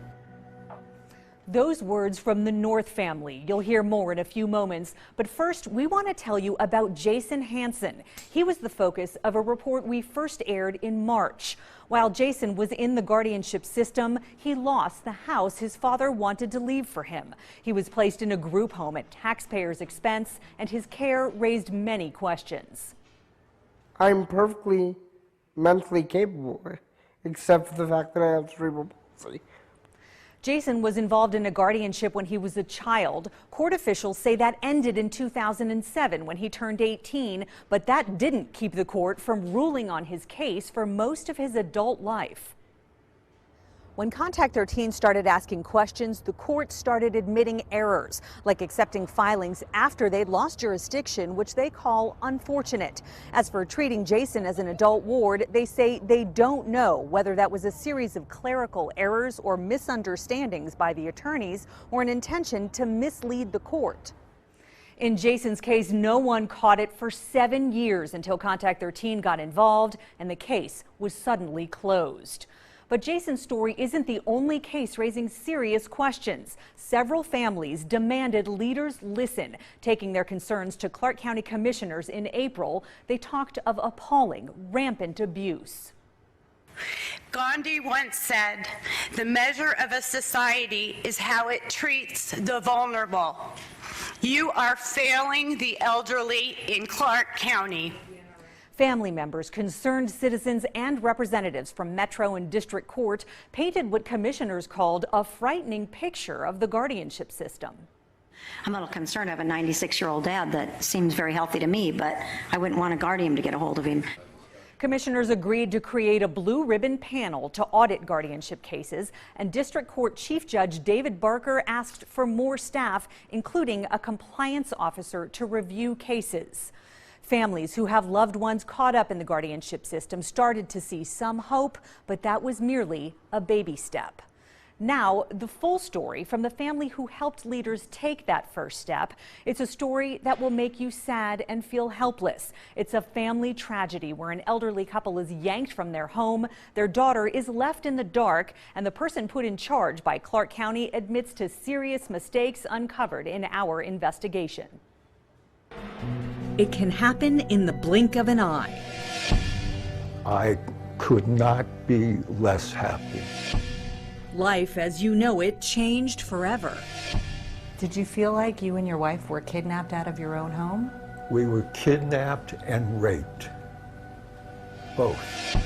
[SPEAKER 12] Those words from the North family. You'll hear more in a few moments. But first, we want to tell you about Jason Hansen. He was the focus of a report we first aired in March. While Jason was in the guardianship system, he lost the house his father wanted to leave for him. He was placed in a group home at taxpayers' expense, and his care raised many questions.
[SPEAKER 16] I'm perfectly mentally capable, except for the fact that I have cerebral palsy.
[SPEAKER 12] Jason was involved in a guardianship when he was a child. Court officials say that ended in 2007 when he turned 18, but that didn't keep the court from ruling on his case for most of his adult life. When Contact 13 started asking questions, the court started admitting errors, like accepting filings after they'd lost jurisdiction, which they call unfortunate. As for treating Jason as an adult ward, they say they don't know whether that was a series of clerical errors or misunderstandings by the attorneys or an intention to mislead the court. In Jason's case, no one caught it for 7 years until Contact 13 got involved and the case was suddenly closed. But Jason's story isn't the only case raising serious questions. Several families demanded leaders listen. Taking their concerns to Clark County commissioners in April, they talked of appalling, rampant abuse.
[SPEAKER 17] Gandhi once said, "The measure of a society is how it treats the vulnerable." You are failing the elderly in Clark County.
[SPEAKER 12] Family members, concerned citizens, and representatives from Metro and District Court painted what commissioners called a frightening picture of the guardianship system.
[SPEAKER 18] I'm a little concerned. I have a 96-year-old dad that seems very healthy to me, but I wouldn't want a guardian to get a hold of him.
[SPEAKER 12] Commissioners agreed to create a blue ribbon panel to audit guardianship cases, and District Court Chief Judge David Barker asked for more staff, including a compliance officer to review cases. Families who have loved ones caught up in the guardianship system started to see some hope, but that was merely a baby step. Now, the full story from the family who helped leaders take that first step. It's a story that will make you sad and feel helpless. It's a family tragedy where an elderly couple is yanked from their home, their daughter is left in the dark, and the person put in charge by Clark County admits to serious mistakes uncovered in our investigation. It can happen in the blink of an eye.
[SPEAKER 15] I could not be less happy.
[SPEAKER 12] Life as you know it changed forever.
[SPEAKER 19] Did you feel like you and your wife were kidnapped out of your own home?
[SPEAKER 15] We were kidnapped and raped. Both.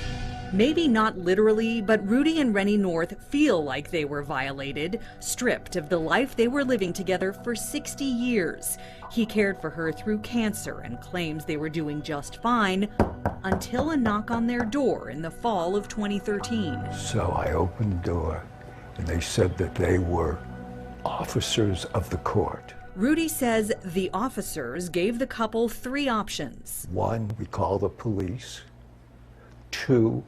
[SPEAKER 12] Maybe not literally, but Rudy and Rennie North feel like they were violated, stripped of the life they were living together for 60 years. He cared for her through cancer and claims they were doing just fine until a knock on their door in the fall of 2013.
[SPEAKER 15] So I opened the door and they said that they were officers of the court.
[SPEAKER 12] Rudy says the officers gave the couple 3 options.
[SPEAKER 15] 1, we call the police. 2,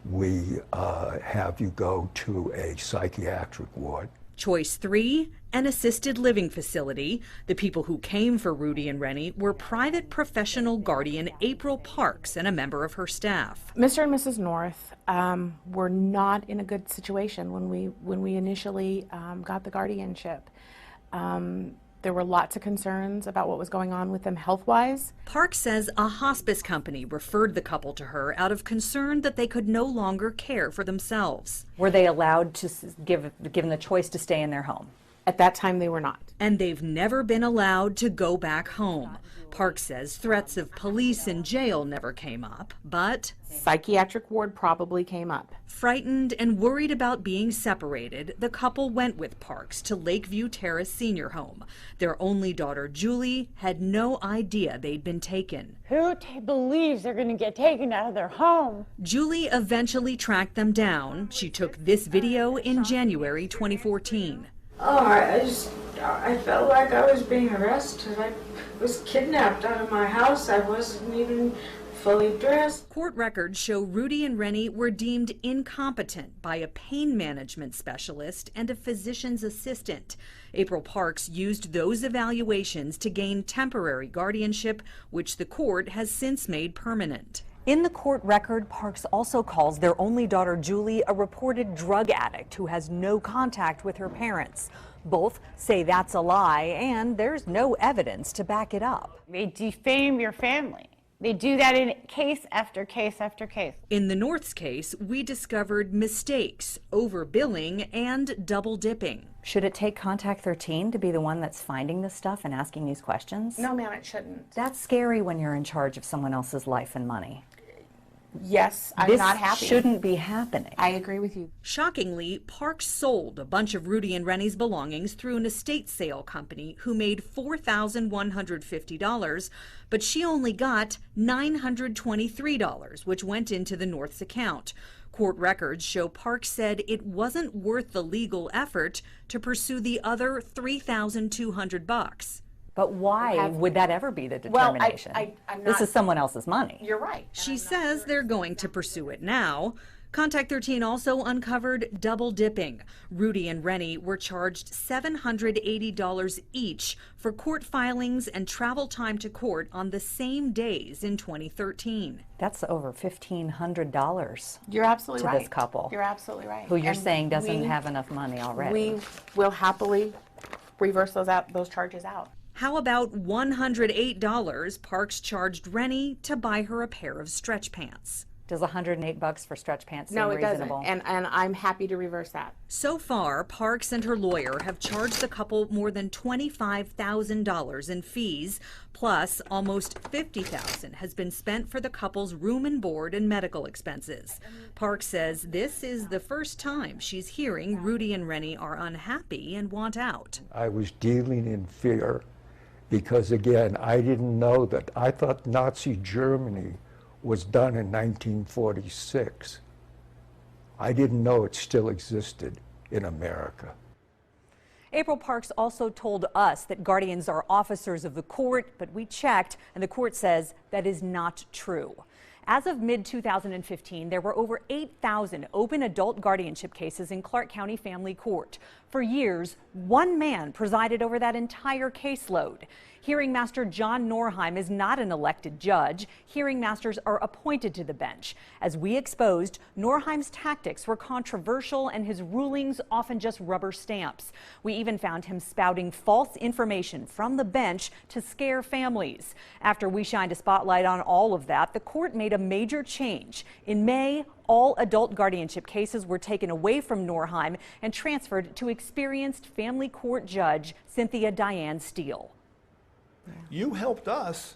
[SPEAKER 15] we have you go to a psychiatric ward.
[SPEAKER 12] Choice 3,
[SPEAKER 20] an assisted living facility. The people who came for Rudy and Rennie were private professional guardian April Parks and a member of her staff.
[SPEAKER 21] Mr. and Mrs. North were not in a good situation when we initially got the guardianship. There were lots of concerns about what was going on with them health-wise.
[SPEAKER 20] Parks says a hospice company referred the couple to her out of concern that they could no longer care for themselves.
[SPEAKER 19] Were they allowed to given the choice to stay in their home?
[SPEAKER 21] At that time, they were not.
[SPEAKER 20] And they've never been allowed to go back home. Parks says threats of police and jail never came up, but
[SPEAKER 21] psychiatric ward probably came up.
[SPEAKER 20] Frightened and worried about being separated, the couple went with Parks to Lakeview Terrace Senior Home. Their only daughter, Julie, had no idea they'd been taken.
[SPEAKER 11] Who believes they're going to get taken out of their home?
[SPEAKER 20] Julie eventually tracked them down. She took this video in January 2014.
[SPEAKER 22] Oh, I felt like I was being arrested. I was kidnapped out of my house. I wasn't even fully dressed.
[SPEAKER 20] Court records show Rudy and Rennie were deemed incompetent by a pain management specialist and a physician's assistant. April Parks used those evaluations to gain temporary guardianship, which the court has since made permanent.
[SPEAKER 12] In the court record, Parks also calls their only daughter, Julie, a reported drug addict who has no contact with her parents. Both say that's a lie, and there's no evidence to back it up.
[SPEAKER 11] They defame your family. They do that in case after case after case.
[SPEAKER 20] In the North's case, we discovered mistakes, overbilling, and double dipping.
[SPEAKER 19] Should it take Contact 13 to be the one that's finding this stuff and asking these questions?
[SPEAKER 11] No, ma'am, it shouldn't.
[SPEAKER 19] That's scary when you're in charge of someone else's life and money.
[SPEAKER 11] Yes, I'm not happy.
[SPEAKER 19] This shouldn't be happening.
[SPEAKER 11] I agree with you.
[SPEAKER 20] Shockingly, Parks sold a bunch of Rudy and Rennie's belongings through an estate sale company who made $4,150, but she only got $923, which went into the North's account. Court records show Parks said it wasn't worth the legal effort to pursue the other $3,200.
[SPEAKER 19] But why would that ever be the determination?
[SPEAKER 11] Well, I'm not,
[SPEAKER 19] this is someone else's money.
[SPEAKER 11] You're right.
[SPEAKER 20] She says they're going to pursue it now. Contact 13 also uncovered double dipping. Rudy and Rennie were charged $780 each for court filings and travel time to court on the same days in 2013.
[SPEAKER 19] That's over $1,500.
[SPEAKER 11] You're absolutely right.
[SPEAKER 19] To this couple.
[SPEAKER 11] You're absolutely right.
[SPEAKER 19] Who you're saying doesn't have enough money already.
[SPEAKER 21] We will happily reverse those charges out.
[SPEAKER 20] How about $108 Parks charged Rennie to buy her a pair of stretch pants?
[SPEAKER 19] Does $108 for stretch pants seem
[SPEAKER 21] reasonable? No, it
[SPEAKER 19] reasonable?
[SPEAKER 21] doesn't, and I'm happy to reverse that.
[SPEAKER 20] So far, Parks and her lawyer have charged the couple more than $25,000 in fees, plus almost $50,000 has been spent for the couple's room and board and medical expenses. Parks says this is the first time she's hearing Rudy and Rennie are unhappy and want out.
[SPEAKER 15] I was dealing in fear because, again, I didn't know that. I thought Nazi Germany was done in 1946. I didn't know it still existed in America.
[SPEAKER 12] April Parks also told us that guardians are officers of the court, but we checked, and the court says that is not true. As of mid-2015, there were over 8,000 open adult guardianship cases in Clark County Family Court. For years, one man presided over that entire caseload. Hearing Master John Norheim is not an elected judge. Hearing masters are appointed to the bench. As we exposed, Norheim's tactics were controversial and his rulings often just rubber stamps. We even found him spouting false information from the bench to scare families. After we shined a spotlight on all of that, the court made a major change. In May, all adult guardianship cases were taken away from Norheim and transferred to experienced family court judge Cynthia Diane Steele.
[SPEAKER 23] You helped us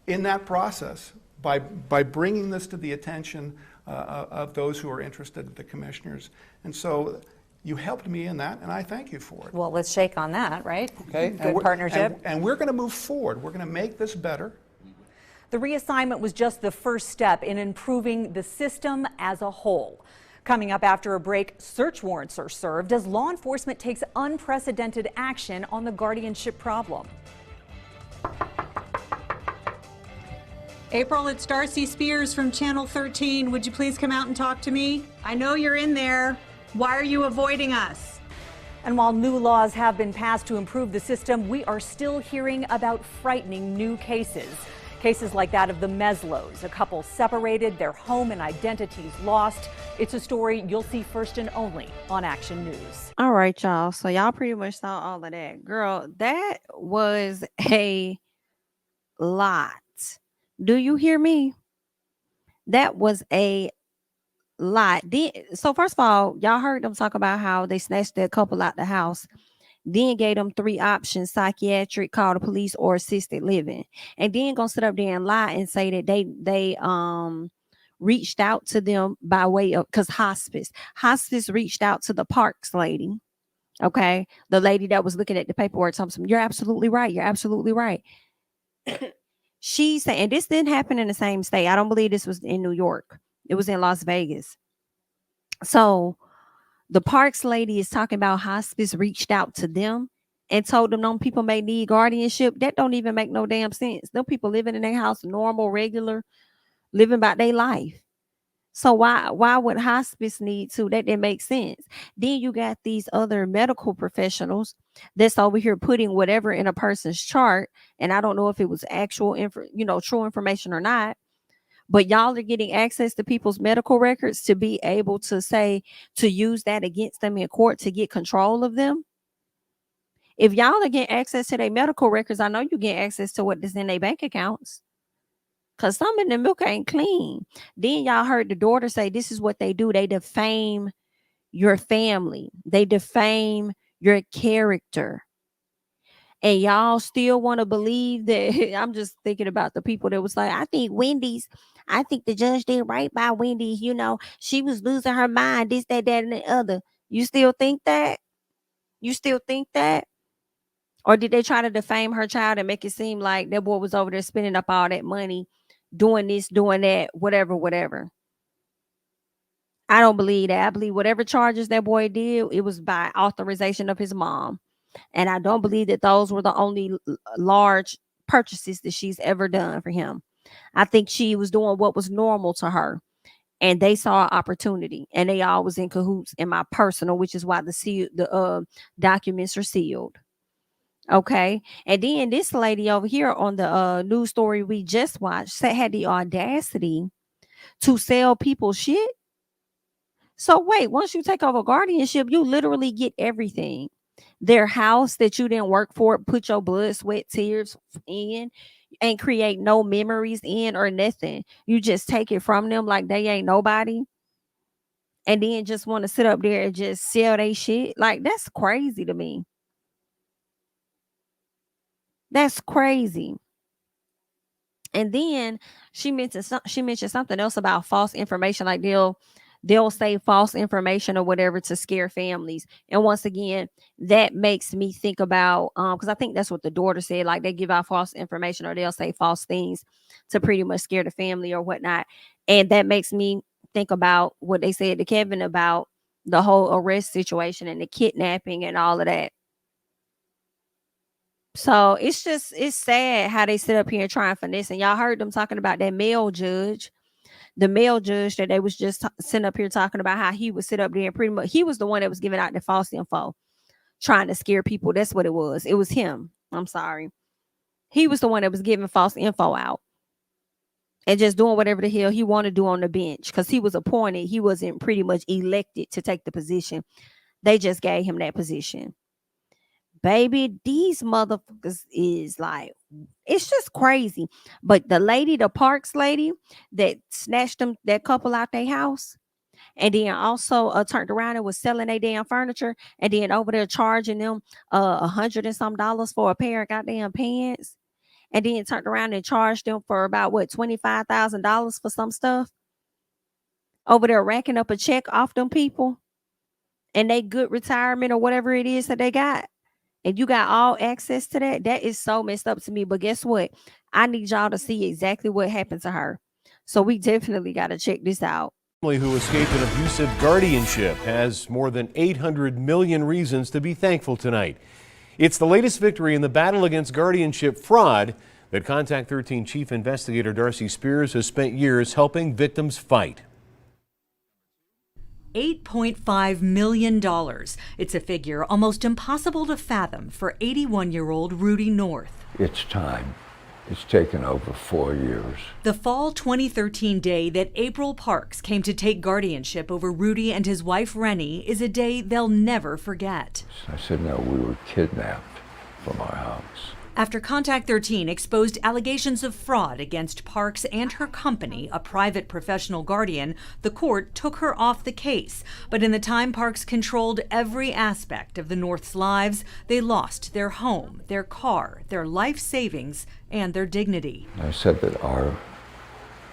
[SPEAKER 23] in that process by bringing this to the attention of those who are interested, the commissioners. And so you helped me in that, and I thank you for it.
[SPEAKER 19] Well, let's shake on that, right?
[SPEAKER 23] Okay.
[SPEAKER 19] Good partnership.
[SPEAKER 23] And we're going to move forward. We're going to make this better.
[SPEAKER 12] The reassignment was just the first step in improving the system as a whole. Coming up after a break, search warrants are served as law enforcement takes unprecedented action on the guardianship problem.
[SPEAKER 24] April, it's Darcy Spears from Channel 13. Would you please come out and talk to me? I know you're in there. Why are you avoiding us?
[SPEAKER 12] And while new laws have been passed to improve the system, we are still hearing about frightening new cases. Cases like that of the Meslows, a couple separated, their home and identities lost. It's a story you'll see first and only on Action News.
[SPEAKER 5] All right, y'all. So y'all pretty much saw all of that. Girl, that was a lot. Do you hear me? That was a lot. So first of all, y'all heard them talk about how they snatched that couple out the house, then gave them 3 options: psychiatric, call the police, or assisted living. And then gonna sit up there and lie and say that they reached out to them by way of, because hospice reached out to the Parks lady. Okay, the lady that was looking at the paperwork, something. You're absolutely right. You're absolutely right. She said, and this didn't happen in the same state. I don't believe this was in New York. It was in Las Vegas. So the Parks lady is talking about hospice reached out to them and told them them people may need guardianship. That don't even make no damn sense. Them people living in their house, normal, regular, living by their life. So why would hospice need to? That didn't make sense. Then you got these other medical professionals that's over here putting whatever in a person's chart, and I don't know if it was actual true information or not. But y'all are getting access to people's medical records to be able to use that against them in court to get control of them. If y'all are getting access to their medical records, I know you get access to what is in their bank accounts. Because some of the milk ain't clean. Then y'all heard the daughter say this is what they do. They defame your family. They defame your character. And y'all still want to believe that. I'm just thinking about the people that was like, I think the judge did right by Wendy. She was losing her mind, this, that, and the other. You still think that? You still think that? Or did they try to defame her child and make it seem like that boy was over there spending up all that money, doing this, doing that, whatever. I don't believe that. I believe whatever charges that boy did, it was by authorization of his mom. And I don't believe that those were the only large purchases that she's ever done for him. I think she was doing what was normal to her. And they saw an opportunity. And they all was in cahoots, in my personal, which is why the documents are sealed. Okay. And then this lady over here on the news story we just watched had the audacity to sell people shit. So wait, once you take over guardianship, you literally get everything. Their house that you didn't work for, put your blood, sweat, tears in, and create no memories in or nothing. You just take it from them like they ain't nobody. And then just want to sit up there and just sell they shit. Like, that's crazy to me. That's crazy. And then she mentioned something else about false information. Like they'll say false information or whatever to scare families. And once again, that makes me think about because I think that's what the daughter said. Like, they give out false information or they'll say false things to pretty much scare the family or whatnot. And that makes me think about what they said to Kevin about the whole arrest situation and the kidnapping and all of that. So it's sad how they sit up here and try and finesse. And y'all heard them talking about that male judge, the male judge that they was just sitting up here talking about how he would sit up there and pretty much he was the one that was giving out the false info, trying to scare people. That's what it was. It was him. I'm sorry. He was the one that was giving false info out and just doing whatever the hell he wanted to do on the bench because he was appointed. He wasn't pretty much elected to take the position. They just gave him that position. Baby, these motherfuckers is like, it's just crazy. But the lady, the Parks lady that snatched them, that couple out their house, and then also turned around and was selling their damn furniture, and then over there charging them $100 and some for a pair of goddamn pants, and then turned around and charged them for about $25,000 for some stuff. Over there racking up a check off them people, and they good retirement or whatever it is that they got. And you got all access to that. That is so messed up to me. But guess what? I need y'all to see exactly what happened to her. So we definitely got to check this out.
[SPEAKER 1] Family who escaped an abusive guardianship has more than 800 million reasons to be thankful tonight. It's the latest victory in the battle against guardianship fraud that Contact 13 Chief Investigator Darcy Spears has spent years helping victims fight.
[SPEAKER 12] $8.5 million. It's a figure almost impossible to fathom for 81-year-old Rudy North.
[SPEAKER 15] It's time. It's taken over 4 years.
[SPEAKER 12] The fall 2013 day that April Parks came to take guardianship over Rudy and his wife Rennie is a day they'll never forget.
[SPEAKER 15] I said, no, we were kidnapped from our house.
[SPEAKER 12] After Contact 13 exposed allegations of fraud against Parks and her company, a private professional guardian, the court took her off the case. But in the time Parks controlled every aspect of the North's lives, they lost their home, their car, their life savings, and their dignity.
[SPEAKER 15] I said that our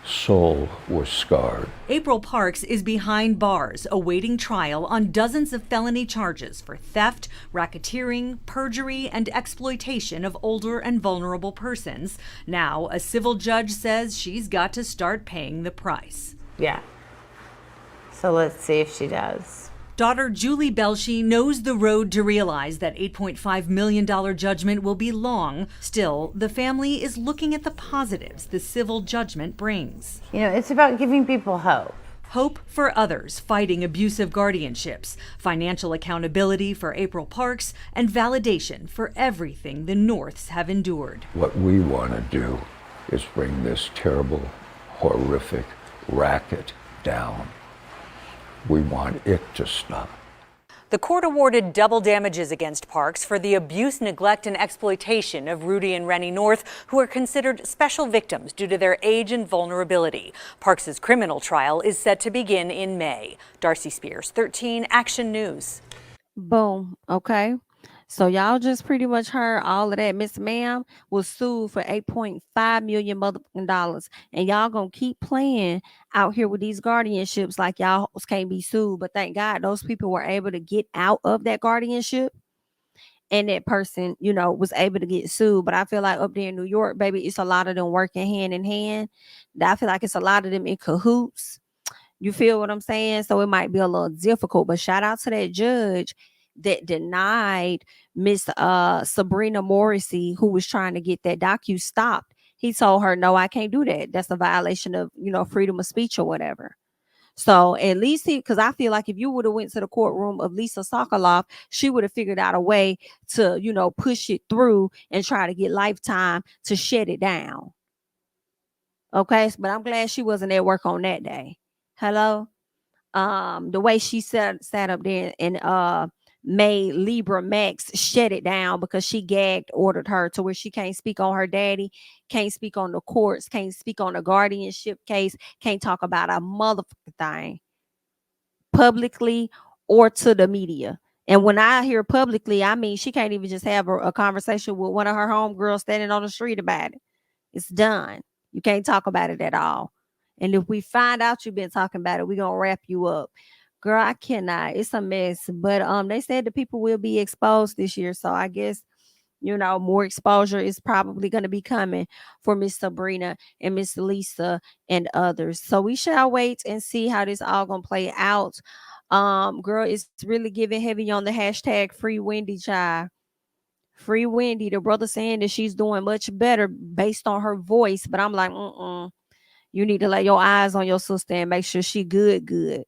[SPEAKER 15] soul was scarred.
[SPEAKER 12] April Parks is behind bars, awaiting trial on dozens of felony charges for theft, racketeering, perjury, and exploitation of older and vulnerable persons. Now, a civil judge says she's got to start paying the price.
[SPEAKER 2] Yeah. So let's see if she does.
[SPEAKER 12] Daughter Julie Belshie knows the road to realize that $8.5 million judgment will be long. Still, the family is looking at the positives the civil judgment brings.
[SPEAKER 2] You know, it's about giving people hope.
[SPEAKER 12] Hope for others fighting abusive guardianships, financial accountability for April Parks, and validation for everything the Norths have endured.
[SPEAKER 15] What we want to do is bring this terrible, horrific racket down. We want it to stop.
[SPEAKER 12] The court awarded double damages against Parks for the abuse, neglect, and exploitation of Rudy and Rennie North, who are considered special victims due to their age and vulnerability. Parks' criminal trial is set to begin in May. Darcy Spears, 13 Action News.
[SPEAKER 5] Boom. Okay. So y'all just pretty much heard all of that. Miss Ma'am was sued for $8.5 million motherfucking dollars. And y'all gonna keep playing out here with these guardianships like y'all can't be sued. But thank God those people were able to get out of that guardianship. And that person, you know, was able to get sued. But I feel like up there in New York, baby, it's a lot of them working hand in hand. I feel like it's a lot of them in cahoots. You feel what I'm saying? So it might be a little difficult. But shout out to that judge that denied Miss Sabrina Morrissey, who was trying to get that docu stopped. He told her, no, I can't do that. That's a violation of, you know, freedom of speech or whatever. So at least because I feel like if you would have went to the courtroom of Lisa Sokoloff, she would have figured out a way to, you know, push it through and try to get Lifetime to shut it down. Okay, but I'm glad she wasn't at work on that day. Hello? The way she sat up there and made Libra Max shut it down because she ordered her to where she can't speak on her daddy, can't speak on the courts, can't speak on the guardianship case, can't talk about a motherfucking thing publicly or to the media. And when I hear publicly, I mean she can't even just have a conversation with one of her homegirls standing on the street about it. It's done. You can't talk about it at all. And if we find out you've been talking about it, we're gonna wrap you up. Girl, I cannot. It's a mess. But they said the people will be exposed this year. So I guess, you know, more exposure is probably going to be coming for Miss Sabrina and Miss Lisa and others. So we shall wait and see how this all going to play out. Girl, it's really giving heavy on the hashtag Free Wendy, child. Free Wendy. The brother saying that she's doing much better based on her voice. But I'm like, you need to lay your eyes on your sister and make sure she good.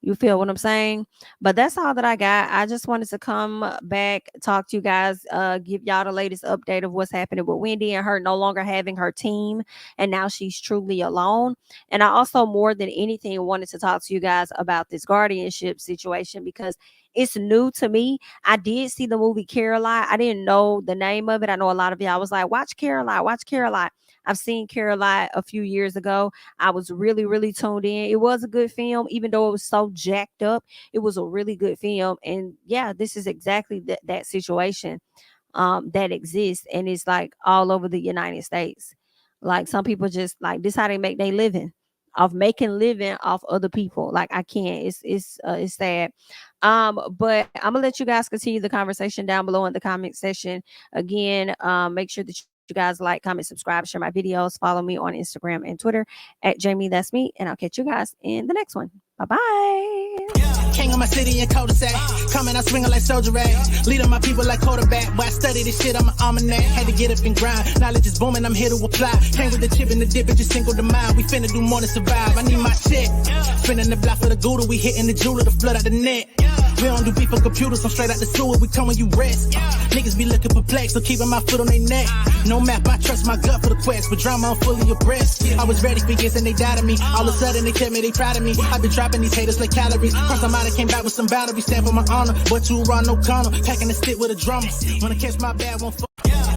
[SPEAKER 5] You feel what I'm saying? But that's all that I got. I just wanted to come back, talk to you guys, give y'all the latest update of what's happening with Wendy and her no longer having her team. And now she's truly alone. And I also, more than anything, wanted to talk to you guys about this guardianship situation because it's new to me. I did see the movie Caroline. I didn't know the name of it. I know a lot of y'all was like, watch Caroline. I've seen Caroline a few years ago. I was really, really tuned in. It was a good film, even though it was so jacked up. It was a really good film. And yeah, this is exactly that situation that exists. And it's like all over the United States. Like some people just like this, how they make their living. Of making living off other people. Like I can't. It's sad. But I'm gonna let you guys continue the conversation down below in the comment section. Again, make sure that you guys like, comment, subscribe, share my videos, follow me on Instagram and Twitter at JamiThatsMe, and I'll catch you guys in the next one. Bye bye.
[SPEAKER 3] King of my city and cul-de-sac. Coming out swinging like soldier rag. Leading my people like quarterback. Boy, I study this shit, I'm an almanac. Had to get up and grind. Knowledge is booming, I'm here to apply. Came with the chip and the dip, it just single the mind. We finna do more than survive. I need my check. Spinning the block for the Gouda, we hitting the jeweler to flood out the net. We don't do beef on computers, I'm straight out the sewer, we come when you rest. Niggas be looking perplexed, so keeping my foot on their neck. No map, I trust my gut for the quest. With drama, I'm fully abreast. I was ready for years and they doubted me. All of a sudden they tell me they proud of me. I've been dropping these haters like calories. Cross them out, I came back with some boundaries. Stand for my honor, but you run no corner. Packing the stick with a drummer. Wanna catch my bad, won't fuck.